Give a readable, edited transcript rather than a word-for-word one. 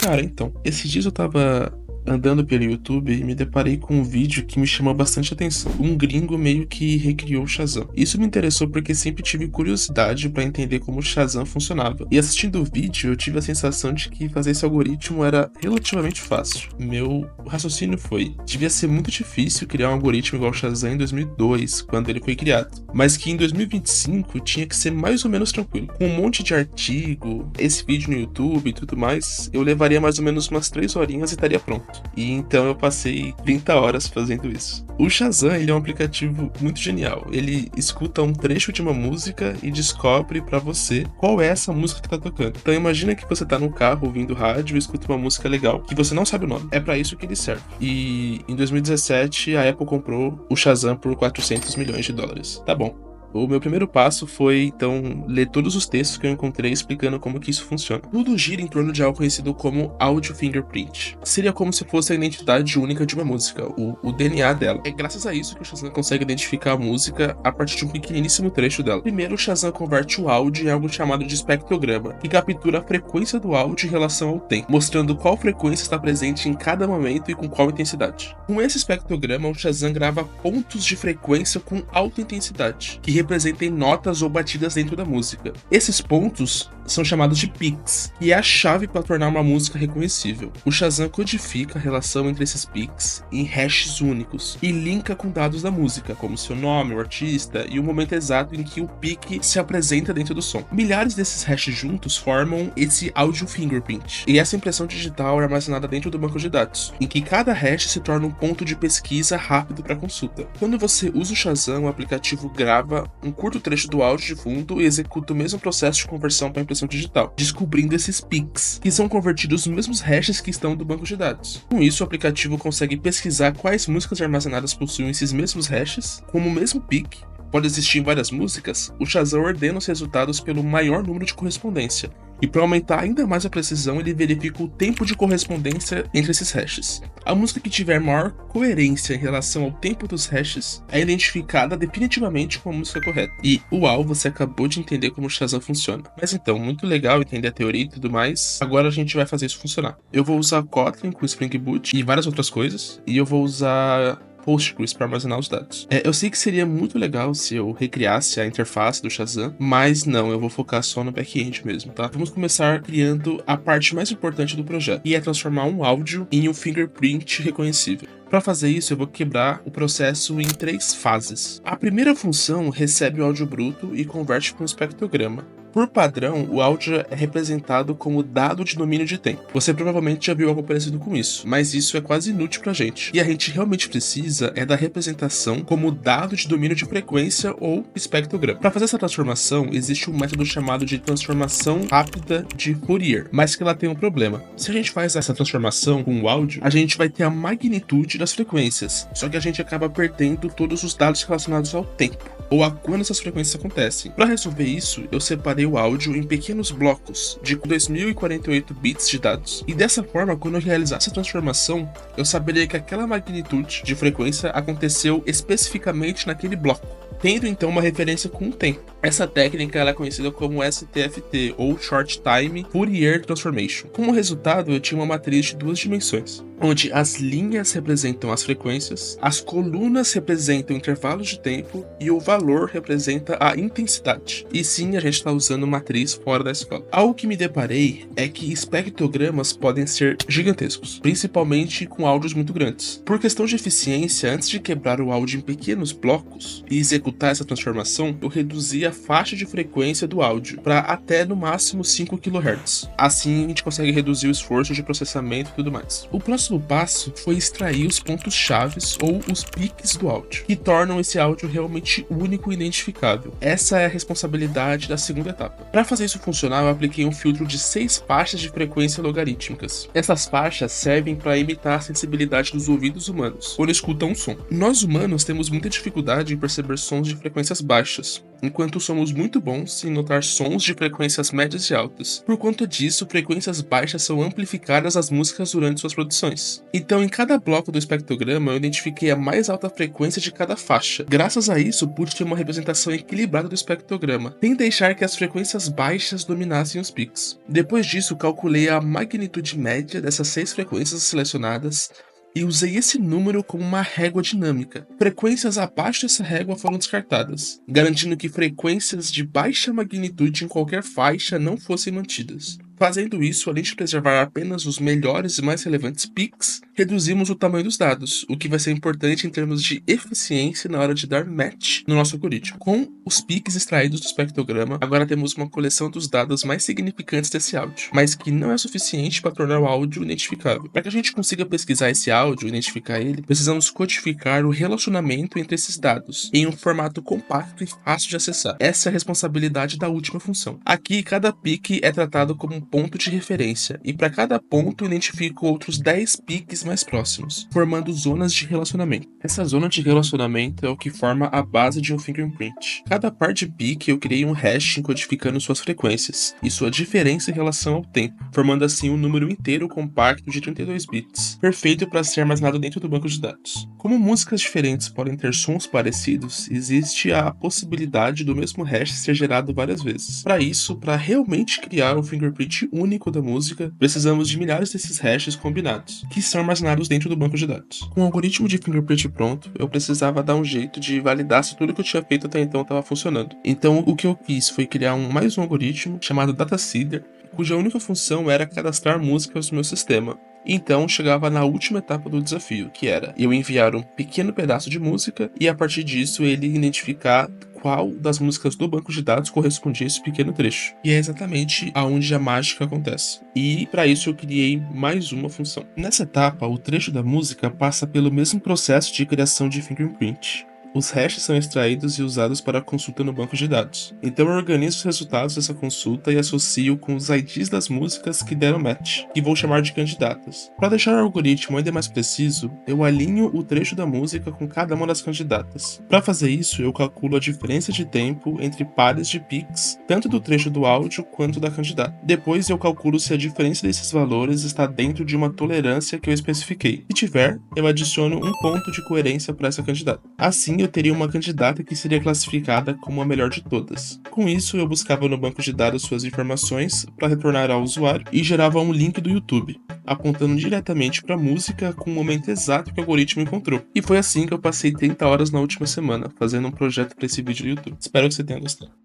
Cara, então, esses dias eu tava andando pelo YouTube e me deparei com um vídeo que me chamou bastante atenção. Um gringo meio que recriou o Shazam. Isso me interessou porque sempre tive curiosidade pra entender como o Shazam funcionava. E assistindo o vídeo, eu tive a sensação de que fazer esse algoritmo era relativamente fácil. Meu raciocínio foi: devia ser muito difícil criar um algoritmo igual o Shazam em 2002, quando ele foi criado. Mas que em 2025 tinha que ser mais ou menos tranquilo. Com um monte de artigo, esse vídeo no YouTube e tudo mais, eu levaria mais ou menos umas 3 horinhas e estaria pronto. E então eu passei 30 horas fazendo isso. O Shazam, ele é um aplicativo muito genial. Ele escuta um trecho de uma música e descobre pra você qual é essa música que tá tocando. Então imagina que você tá no carro ouvindo rádio e escuta uma música legal que você não sabe o nome. É pra isso que ele serve. E em 2017 a Apple comprou o Shazam por 400 milhões de dólares. Tá bom. O meu primeiro passo foi, então, ler todos os textos que eu encontrei explicando como que isso funciona. Tudo gira em torno de algo conhecido como Audio Fingerprint. Seria como se fosse a identidade única de uma música, o DNA dela. É graças a isso que o Shazam consegue identificar a música a partir de um pequeniníssimo trecho dela. Primeiro, o Shazam converte o áudio em algo chamado de espectrograma, que captura a frequência do áudio em relação ao tempo, mostrando qual frequência está presente em cada momento e com qual intensidade. Com esse espectrograma, o Shazam grava pontos de frequência com alta intensidade, que representem notas ou batidas dentro da música. Esses pontos são chamados de pics, e é a chave para tornar uma música reconhecível. O Shazam codifica a relação entre esses pics em hashes únicos e linka com dados da música, como seu nome, o artista e o momento exato em que o pic se apresenta dentro do som. Milhares desses hashes juntos formam esse Audio Fingerprint, e essa impressão digital é armazenada dentro do banco de dados, em que cada hash se torna um ponto de pesquisa rápido para consulta. Quando você usa o Shazam, o aplicativo grava um curto trecho do áudio de fundo e executa o mesmo processo de conversão para impressão digital, descobrindo esses pics, que são convertidos nos mesmos hashes que estão do banco de dados. Com isso, o aplicativo consegue pesquisar quais músicas armazenadas possuem esses mesmos hashes, como o mesmo pic pode existir em várias músicas. O Shazam ordena os resultados pelo maior número de correspondência. E para aumentar ainda mais a precisão, ele verifica o tempo de correspondência entre esses hashes. A música que tiver maior coerência em relação ao tempo dos hashes é identificada definitivamente como a música correta. E, uau, você acabou de entender como o Shazam funciona. Mas então, muito legal entender a teoria e tudo mais, agora a gente vai fazer isso funcionar. Eu vou usar Kotlin com Spring Boot e várias outras coisas, e eu vou usar Postgres para armazenar os dados. Eu sei que seria muito legal se eu recriasse a interface do Shazam, mas não, eu vou focar só no back-end mesmo, tá? Vamos começar criando a parte mais importante do projeto, e é transformar um áudio em um fingerprint reconhecível. Para fazer isso, eu vou quebrar o processo em 3 fases. A primeira função recebe o áudio bruto e converte para um espectrograma. Por padrão, o áudio é representado como dado de domínio de tempo. Você provavelmente já viu algo parecido com isso, mas isso é quase inútil pra gente. E a gente realmente precisa da representação como dado de domínio de frequência ou espectrograma. Para fazer essa transformação, existe um método chamado de transformação rápida de Fourier, mas que ela tem um problema. Se a gente faz essa transformação com o áudio, a gente vai ter a magnitude das frequências, só que a gente acaba perdendo todos os dados relacionados ao tempo, ou a quando essas frequências acontecem. Para resolver isso, eu separei o áudio em pequenos blocos de 2048 bits de dados. E dessa forma, quando eu realizasse a transformação, eu saberia que aquela magnitude de frequência aconteceu especificamente naquele bloco, tendo então uma referência com o tempo. Essa técnica ela é conhecida como STFT, ou Short Time Fourier Transformation. Como resultado, eu tinha uma matriz de 2 dimensões, onde as linhas representam as frequências, as colunas representam intervalos de tempo e o valor representa a intensidade. E sim, a gente está usando matriz fora da escola. Algo que me deparei é que espectrogramas podem ser gigantescos, principalmente com áudios muito grandes. Por questão de eficiência, antes de quebrar o áudio em pequenos blocos e executar essa transformação, eu reduzi a faixa de frequência do áudio para até no máximo 5 kHz. Assim, a gente consegue reduzir o esforço de processamento e tudo mais. O próximo passo foi extrair os pontos chaves ou os pics do áudio, que tornam esse áudio realmente único e identificável. Essa é a responsabilidade da segunda etapa. Para fazer isso funcionar, eu apliquei um filtro de 6 faixas de frequência logarítmicas. Essas faixas servem para imitar a sensibilidade dos ouvidos humanos quando escutam um som. Nós humanos temos muita dificuldade em perceber sons de frequências baixas, enquanto somos muito bons em notar sons de frequências médias e altas. Por conta disso, frequências baixas são amplificadas nas músicas durante suas produções. Então, em cada bloco do espectrograma, eu identifiquei a mais alta frequência de cada faixa. Graças a isso, pude ter uma representação equilibrada do espectrograma, sem deixar que as frequências baixas dominassem os picos. Depois disso, calculei a magnitude média dessas 6 frequências selecionadas e usei esse número como uma régua dinâmica. Frequências abaixo dessa régua foram descartadas, garantindo que frequências de baixa magnitude em qualquer faixa não fossem mantidas. Fazendo isso, além de preservar apenas os melhores e mais relevantes peaks, reduzimos o tamanho dos dados, o que vai ser importante em termos de eficiência na hora de dar match no nosso algoritmo. Com os peaks extraídos do espectrograma, agora temos uma coleção dos dados mais significantes desse áudio, mas que não é suficiente para tornar o áudio identificável. Para que a gente consiga pesquisar esse áudio e identificar ele, precisamos codificar o relacionamento entre esses dados em um formato compacto e fácil de acessar. Essa é a responsabilidade da última função. Aqui, cada peak é tratado como um ponto de referência, e para cada ponto eu identifico outros 10 peaks mais próximos, formando zonas de relacionamento. Essa zona de relacionamento é o que forma a base de um fingerprint. Cada par de peak eu criei um hash codificando suas frequências e sua diferença em relação ao tempo, formando assim um número inteiro compacto de 32 bits, perfeito para ser armazenado dentro do banco de dados. Como músicas diferentes podem ter sons parecidos, existe a possibilidade do mesmo hash ser gerado várias vezes. Para isso, para realmente criar um fingerprint único da música, precisamos de milhares desses hashes combinados, que são armazenados dentro do banco de dados. Com o algoritmo de fingerprint pronto, eu precisava dar um jeito de validar se tudo que eu tinha feito até então estava funcionando. Então, o que eu fiz foi criar mais um algoritmo chamado DataSeeder, cuja única função era cadastrar músicas no meu sistema. Então chegava na última etapa do desafio, que era eu enviar um pequeno pedaço de música e a partir disso ele identificar qual das músicas do banco de dados correspondia a esse pequeno trecho. E é exatamente aonde a mágica acontece. E para isso eu criei mais uma função. Nessa etapa, o trecho da música passa pelo mesmo processo de criação de fingerprint. Os hashes são extraídos e usados para a consulta no banco de dados. Então eu organizo os resultados dessa consulta e associo com os IDs das músicas que deram match, que vou chamar de candidatas. Para deixar o algoritmo ainda mais preciso, eu alinho o trecho da música com cada uma das candidatas. Para fazer isso, eu calculo a diferença de tempo entre pares de peaks, tanto do trecho do áudio quanto da candidata. Depois eu calculo se a diferença desses valores está dentro de uma tolerância que eu especifiquei. Se tiver, eu adiciono um ponto de coerência para essa candidata. Assim, eu teria uma candidata que seria classificada como a melhor de todas. Com isso, eu buscava no banco de dados suas informações para retornar ao usuário e gerava um link do YouTube, apontando diretamente para a música com o momento exato que o algoritmo encontrou. E foi assim que eu passei 30 horas na última semana, fazendo um projeto para esse vídeo do YouTube. Espero que você tenha gostado.